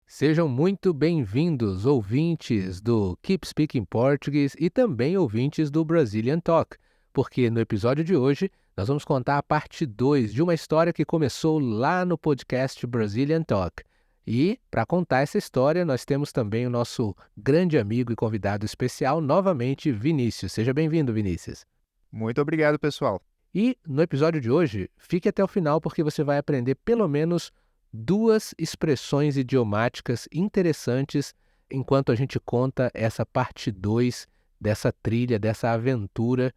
Sejam muito bem-vindos, ouvintes do Keep Speaking Português e também ouvintes do Brazilian Talk, porque no episódio de hoje nós vamos contar a parte 2 de uma história que começou lá no podcast Brazilian Talk. E, para contar essa história, nós temos também o nosso grande amigo e convidado especial, novamente, Vinícius. Seja bem-vindo, Vinícius. Muito obrigado, pessoal. E no episódio de hoje, fique até o final porque você vai aprender pelo menos 2 expressões idiomáticas interessantes enquanto a gente conta essa parte 2 dessa trilha, dessa aventura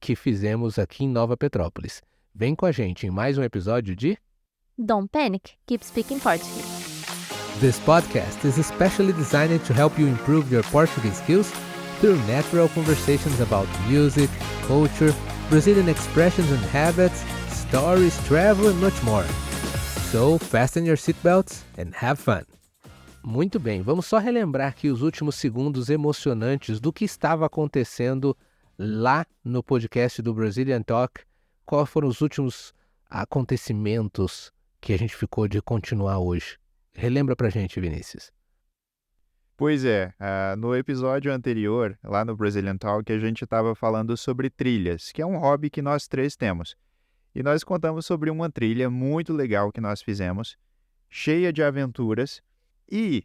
que fizemos aqui em Nova Petrópolis. Vem com a gente em mais um episódio de Don't panic, keep speaking Portuguese. This podcast is especially designed to help you improve your Portuguese skills through natural conversations about music, culture, Brazilian expressions and habits, stories, travel and much more. So, fasten your seatbelts and have fun. Muito bem, vamos só relembrar aqui os últimos segundos emocionantes do que estava acontecendo lá no podcast do Brazilian Talk. Quais foram os últimos acontecimentos que a gente ficou de continuar hoje? Relembra pra gente, Vinícius. Pois é, no episódio anterior, lá no Brazilian Talk, a gente estava falando sobre trilhas, que é um hobby que nós três temos. E nós contamos sobre uma trilha muito legal que nós fizemos, cheia de aventuras. E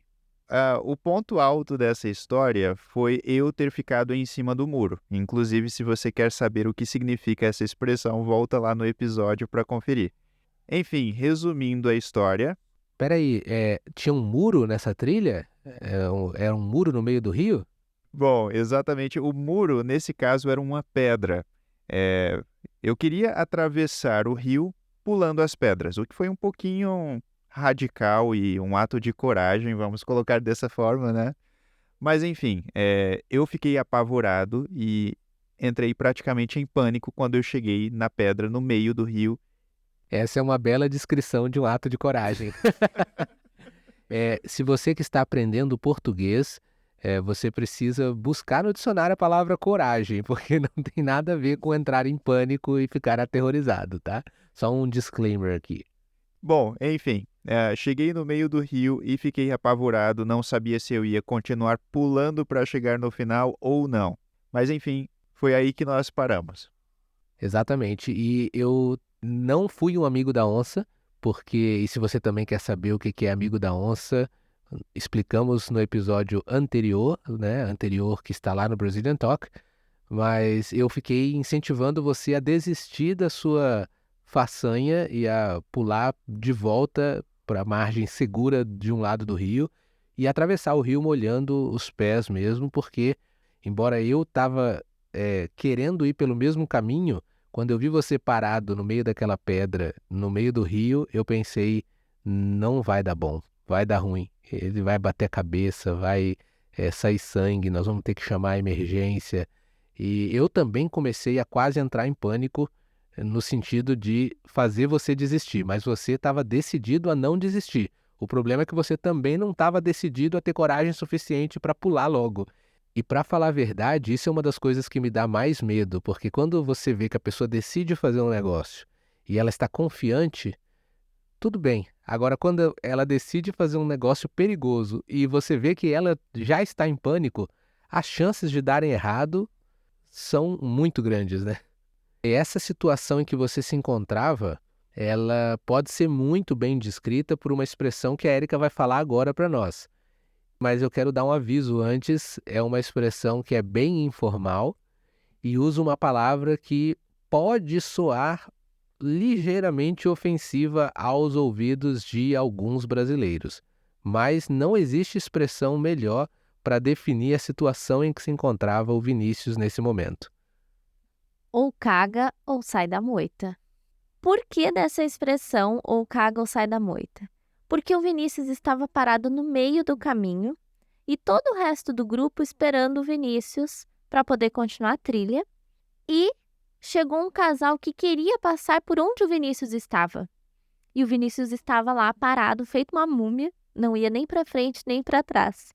o ponto alto dessa história foi eu ter ficado em cima do muro. Inclusive, se você quer saber o que significa essa expressão, volta lá no episódio para conferir. Enfim, resumindo a história... Peraí, tinha um muro nessa trilha? Era um muro no meio do rio? Bom, exatamente. O muro, nesse caso, era uma pedra. Eu queria atravessar o rio pulando as pedras, o que foi um pouquinho radical e um ato de coragem, vamos colocar dessa forma, né? Mas, enfim, eu fiquei apavorado e entrei praticamente em pânico quando eu cheguei na pedra no meio do rio. Essa é uma bela descrição de um ato de coragem. Se você que está aprendendo português, você precisa buscar no dicionário a palavra coragem, porque não tem nada a ver com entrar em pânico e ficar aterrorizado, tá? Só um disclaimer aqui. Bom, enfim, cheguei no meio do rio e fiquei apavorado, não sabia se eu ia continuar pulando para chegar no final ou não. Mas, enfim, foi aí que nós paramos. Exatamente. E eu não fui um amigo da onça, porque, e se você também quer saber o que é amigo da onça, explicamos no episódio anterior, né? Anterior que está lá no Brazilian Talk, mas eu fiquei incentivando você a desistir da sua façanha e a pular de volta para a margem segura de um lado do rio e atravessar o rio molhando os pés mesmo, porque, embora eu estava querendo ir pelo mesmo caminho, quando eu vi você parado no meio daquela pedra, no meio do rio, eu pensei, não vai dar bom, vai dar ruim. Ele vai bater a cabeça, vai sair sangue, nós vamos ter que chamar a emergência. E eu também comecei a quase entrar em pânico no sentido de fazer você desistir, mas você estava decidido a não desistir. O problema é que você também não estava decidido a ter coragem suficiente para pular logo. E para falar a verdade, isso é uma das coisas que me dá mais medo, porque quando você vê que a pessoa decide fazer um negócio e ela está confiante, tudo bem. Agora, quando ela decide fazer um negócio perigoso e você vê que ela já está em pânico, as chances de darem errado são muito grandes, né? E essa situação em que você se encontrava, ela pode ser muito bem descrita por uma expressão que a Erika vai falar agora para nós. Mas eu quero dar um aviso antes, é uma expressão que é bem informal e usa uma palavra que pode soar ligeiramente ofensiva aos ouvidos de alguns brasileiros. Mas não existe expressão melhor para definir a situação em que se encontrava o Vinícius nesse momento. Ou caga ou sai da moita. Por que dessa expressão ou caga ou sai da moita? Porque o Vinícius estava parado no meio do caminho e todo o resto do grupo esperando o Vinícius para poder continuar a trilha. E chegou um casal que queria passar por onde o Vinícius estava. E o Vinícius estava lá parado, feito uma múmia, não ia nem para frente nem para trás.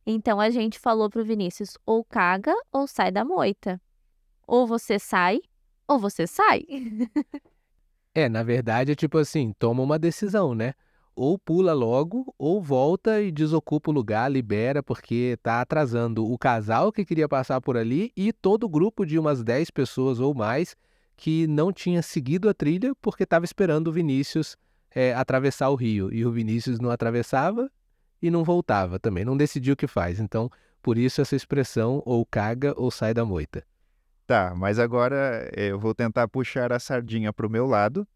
Então a gente falou para o Vinícius, ou caga ou sai da moita. Ou você sai, ou você sai. Na verdade é tipo assim, toma uma decisão, né? ou pula logo, ou volta e desocupa o lugar, libera, porque tá atrasando o casal que queria passar por ali e todo o grupo de umas 10 pessoas ou mais que não tinha seguido a trilha porque estava esperando o Vinícius atravessar o rio. E o Vinícius não atravessava e não voltava também, não decidiu o que faz. Então, por isso essa expressão, ou caga ou sai da moita. Tá, mas agora eu vou tentar puxar a sardinha para o meu lado.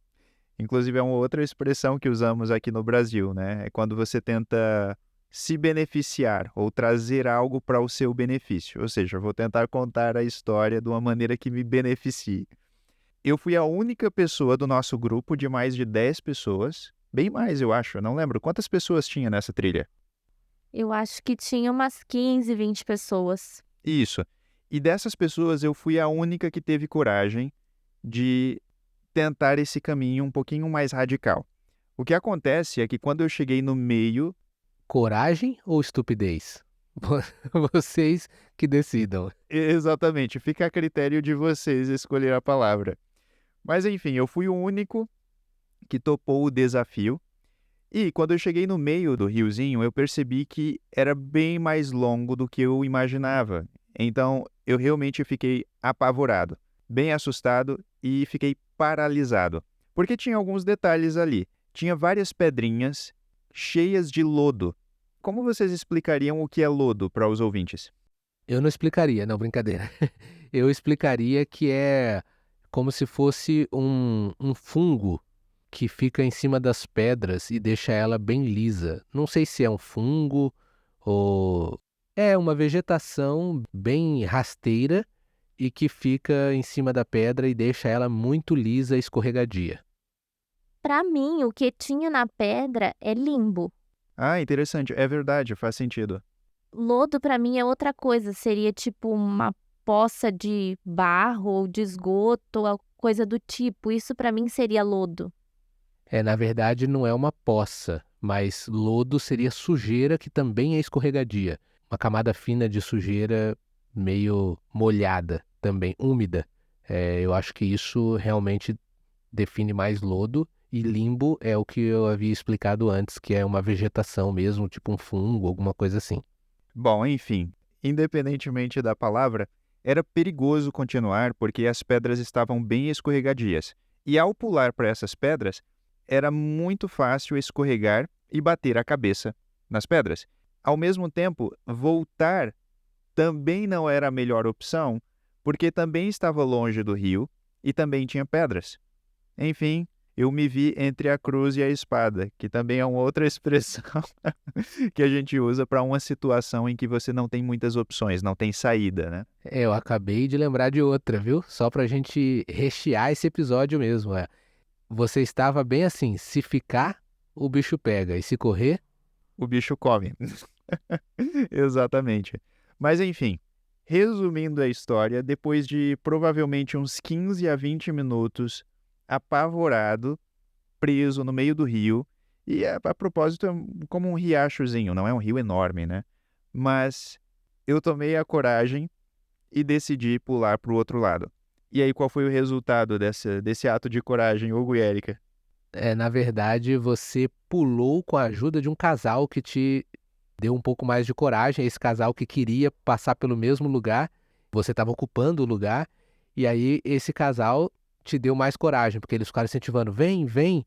Inclusive, é uma outra expressão que usamos aqui no Brasil, né? É quando você tenta se beneficiar ou trazer algo para o seu benefício. Ou seja, eu vou tentar contar a história de uma maneira que me beneficie. Eu fui a única pessoa do nosso grupo de mais de 10 pessoas, bem mais, eu acho, eu não lembro. Quantas pessoas tinha nessa trilha? Eu acho que tinha umas 15, 20 pessoas. Isso. E dessas pessoas, eu fui a única que teve coragem de tentar esse caminho um pouquinho mais radical. O que acontece é que quando eu cheguei no meio, Coragem ou estupidez? Vocês que decidam. exatamente, fica a critério de vocês escolher a palavra. Mas enfim, eu fui o único que topou o desafio. E quando eu cheguei no meio do riozinho, eu percebi que era bem mais longo do que eu imaginava. Então, eu realmente fiquei apavorado, bem assustado e fiquei paralisado. Porque tinha alguns detalhes ali. Tinha várias pedrinhas cheias de lodo. Como vocês explicariam o que é lodo para os ouvintes? Eu não explicaria, não, brincadeira. Eu explicaria que é como se fosse um fungo que fica em cima das pedras e deixa ela bem lisa. Não sei se é um fungo ou é uma vegetação bem rasteira e que fica em cima da pedra e deixa ela muito lisa e escorregadia. Para mim, o que tinha na pedra é limbo. Ah, interessante. É verdade, faz sentido. Lodo para mim é outra coisa, seria tipo uma poça de barro ou de esgoto, ou coisa do tipo. Isso para mim seria lodo. Na verdade, não é uma poça, mas lodo seria sujeira que também é escorregadia. Uma camada fina de sujeira meio molhada também, úmida. Eu acho que isso realmente define mais lodo e limbo é o que eu havia explicado antes, que é uma vegetação mesmo, tipo um fungo, alguma coisa assim. Bom, enfim, independentemente da palavra, era perigoso continuar porque as pedras estavam bem escorregadias. E ao pular para essas pedras, era muito fácil escorregar e bater a cabeça nas pedras. Ao mesmo tempo, voltar também não era a melhor opção, porque também estava longe do rio e também tinha pedras. Enfim, eu me vi entre a cruz e a espada, que também é uma outra expressão que a gente usa para uma situação em que você não tem muitas opções, não tem saída, né? Eu acabei de lembrar de outra, viu? Só pra gente rechear esse episódio mesmo. Você estava bem assim, se ficar, o bicho pega, e se correr, O bicho come. Exatamente. Mas enfim, resumindo a história, depois de provavelmente uns 15 a 20 minutos, apavorado, preso no meio do rio, e a propósito é como um riachozinho, não é um rio enorme, né? Mas eu tomei a coragem e decidi pular para o outro lado. E aí, qual foi o resultado desse ato de coragem, Hugo e Érica? na verdade, você pulou com a ajuda de um casal que te deu um pouco mais de coragem. Esse casal que queria passar pelo mesmo lugar, você estava ocupando o lugar, e aí esse casal te deu mais coragem, porque eles ficaram incentivando, vem, vem,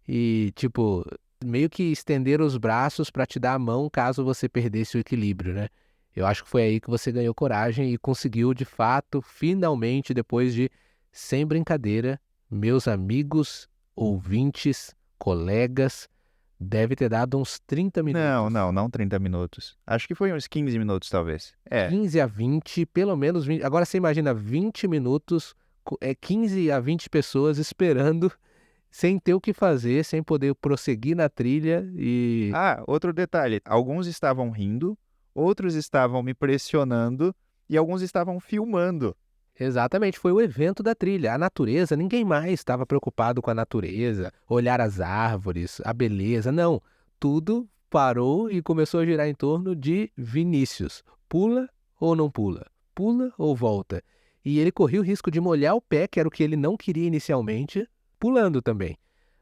e tipo, meio que estenderam os braços para te dar a mão caso você perdesse o equilíbrio, né? Eu acho que foi aí que você ganhou coragem e conseguiu, de fato, finalmente, depois de, sem brincadeira, meus amigos, ouvintes, colegas, deve ter dado uns 30 Não, minutos. não, não 30 minutos. Acho que foi uns 15 minutos, talvez. 15 a 20, pelo menos 20. Agora você imagina 20 minutos, 15 a 20 pessoas esperando, sem ter o que fazer, sem poder prosseguir na trilha e Ah, outro detalhe. Alguns estavam rindo, outros estavam me pressionando e alguns estavam filmando. exatamente, foi o evento da trilha. A natureza, ninguém mais estava preocupado com a natureza, olhar as árvores, a beleza. Não, tudo parou e começou a girar em torno de Vinícius. Pula ou não pula? Pula ou volta? E ele corria o risco de molhar o pé, que era o que ele não queria inicialmente, pulando também.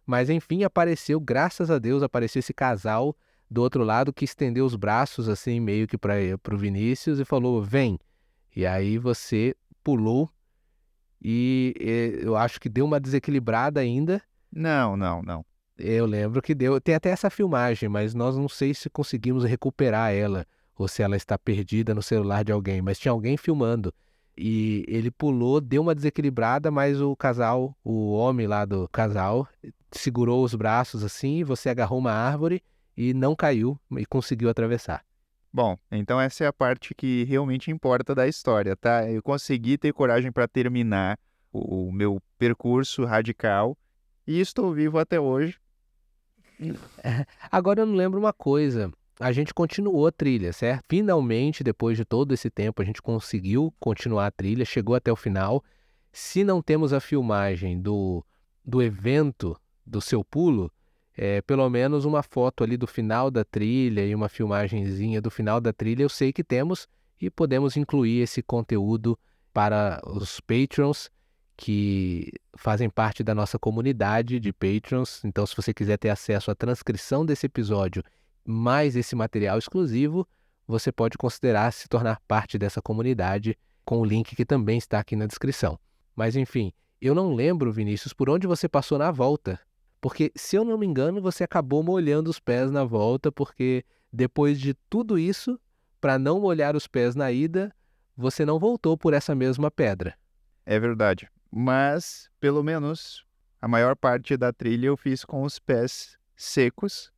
Mas enfim, apareceu, graças a Deus, apareceu esse casal do outro lado que estendeu os braços assim meio que para o Vinícius e falou: vem. E aí você pulou e eu acho que deu uma desequilibrada ainda. Não, não, não. Eu lembro que deu. Tem até essa filmagem, mas nós não sei se conseguimos recuperar ela ou se ela está perdida no celular de alguém. Mas tinha alguém filmando e ele pulou, deu uma desequilibrada, mas o casal, o homem lá do casal, segurou os braços assim. Você agarrou uma árvore e não caiu e conseguiu atravessar. Bom, então essa é a parte que realmente importa da história, tá? Eu consegui ter coragem para terminar o meu percurso radical e estou vivo até hoje. Agora eu não lembro uma coisa. A gente continuou a trilha, certo? Finalmente, depois de todo esse tempo, a gente conseguiu continuar a trilha, chegou até o final. Se não temos a filmagem do evento do seu pulo, pelo menos uma foto ali do final da trilha e uma filmagenzinha do final da trilha, eu sei que temos e podemos incluir esse conteúdo para os patrons que fazem parte da nossa comunidade de patrons. Então, se você quiser ter acesso à transcrição desse episódio, mais esse material exclusivo, você pode considerar se tornar parte dessa comunidade com o link que também está aqui na descrição. Mas enfim, eu não lembro, Vinícius, por onde você passou na volta. Porque, se eu não me engano, você acabou molhando os pés na volta, porque depois de tudo isso, para não molhar os pés na ida, você não voltou por essa mesma pedra. É verdade. Mas, pelo menos, a maior parte da trilha eu fiz com os pés secos.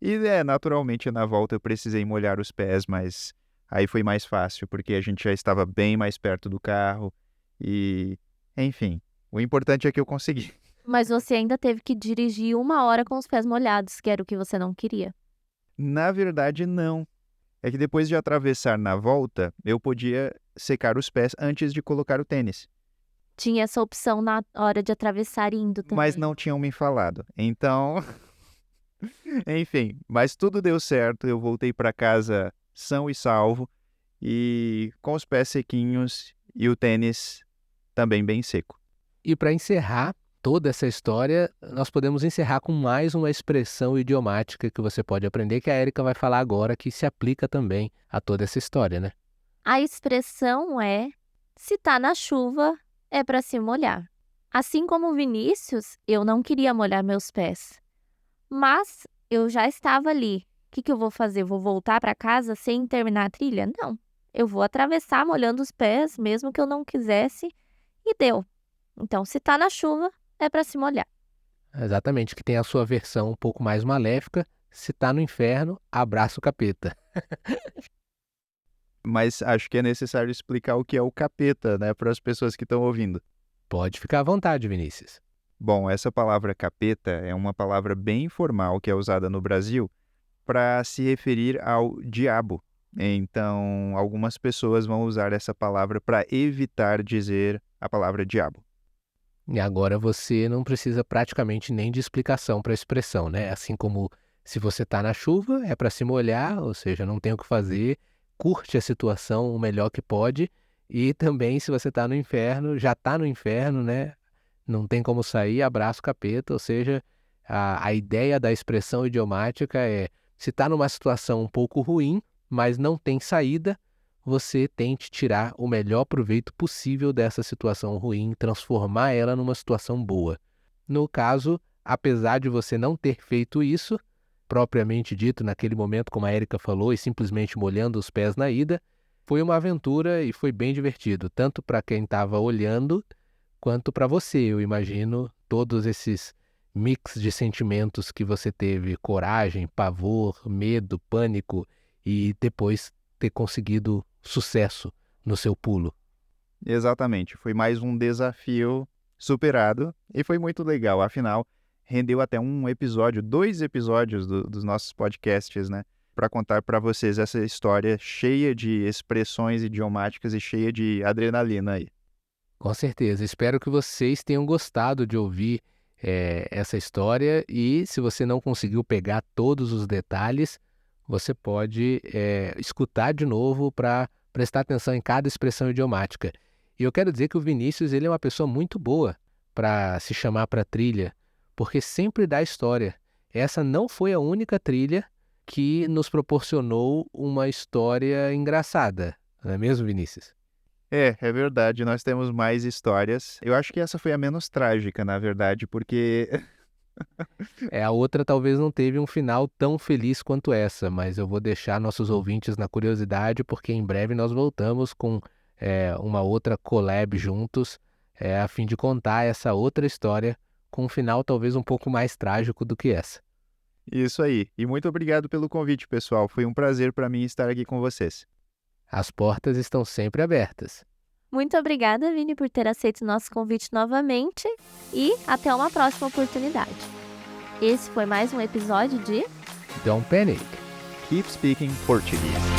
E, naturalmente, na volta eu precisei molhar os pés, mas aí foi mais fácil, porque a gente já estava bem mais perto do carro. E, enfim, o importante é que eu consegui. Mas você ainda teve que dirigir 1 hora com os pés molhados, que era o que você não queria. Na verdade, não. É que depois de atravessar na volta, eu podia secar os pés antes de colocar o tênis. Tinha essa opção na hora de atravessar indo também. Mas não tinham me falado. Então, enfim, mas tudo deu certo. Eu voltei para casa são e salvo e com os pés sequinhos e o tênis também bem seco. E para encerrar toda essa história, nós podemos encerrar com mais uma expressão idiomática que você pode aprender, que a Érica vai falar agora, que se aplica também a toda essa história, né? A expressão é: se tá na chuva, é para se molhar. Assim como o Vinícius, eu não queria molhar meus pés. Mas eu já estava ali. O que eu vou fazer? Vou voltar para casa sem terminar a trilha? Não. Eu vou atravessar molhando os pés, mesmo que eu não quisesse, e deu. Então, se tá na chuva, é para se molhar. Exatamente, que tem a sua versão um pouco mais maléfica. Se tá no inferno, abraça o capeta. Mas acho que é necessário explicar o que é o capeta, né, para as pessoas que estão ouvindo. Pode ficar à vontade, Vinícius. Bom, essa palavra capeta é uma palavra bem informal que é usada no Brasil para se referir ao diabo. Então, algumas pessoas vão usar essa palavra para evitar dizer a palavra diabo. E agora você não precisa praticamente nem de explicação para a expressão, né? Assim como se você tá na chuva, é para se molhar, ou seja, não tem o que fazer, curte a situação o melhor que pode. E também, se você tá no inferno, já tá no inferno, né? Não tem como sair, abraça o capeta. Ou seja, a ideia da expressão idiomática é: se tá numa situação um pouco ruim, mas não tem saída, você tente tirar o melhor proveito possível dessa situação ruim, transformar ela numa situação boa. No caso, apesar de você não ter feito isso, propriamente dito, naquele momento, como a Érica falou, e simplesmente molhando os pés na ida, foi uma aventura e foi bem divertido, tanto para quem estava olhando, quanto para você. Eu imagino todos esses mix de sentimentos que você teve: coragem, pavor, medo, pânico, e depois ter conseguido sucesso no seu pulo. Exatamente, foi mais um desafio superado e foi muito legal. Afinal, rendeu até um episódio, 2 episódios dos nossos podcasts, né? Para contar para vocês essa história cheia de expressões idiomáticas e cheia de adrenalina aí. Com certeza. Espero que vocês tenham gostado de ouvir essa história, e se você não conseguiu pegar todos os detalhes, você pode escutar de novo para prestar atenção em cada expressão idiomática. E eu quero dizer que o Vinícius, ele é uma pessoa muito boa para se chamar para trilha, porque sempre dá história. Essa não foi a única trilha que nos proporcionou uma história engraçada, não é mesmo, Vinícius? É verdade, nós temos mais histórias. Eu acho que essa foi a menos trágica, na verdade, porque A outra talvez não teve um final tão feliz quanto essa, mas eu vou deixar nossos ouvintes na curiosidade, porque em breve nós voltamos com uma outra collab juntos, a fim de contar essa outra história com um final talvez um pouco mais trágico do que essa. isso aí. E muito obrigado pelo convite, pessoal. Foi um prazer para mim estar aqui com vocês. As portas estão sempre abertas. Muito obrigada, Vini, por ter aceito o nosso convite novamente e até uma próxima oportunidade. Esse foi mais um episódio de Don't panic! Keep speaking Portuguese.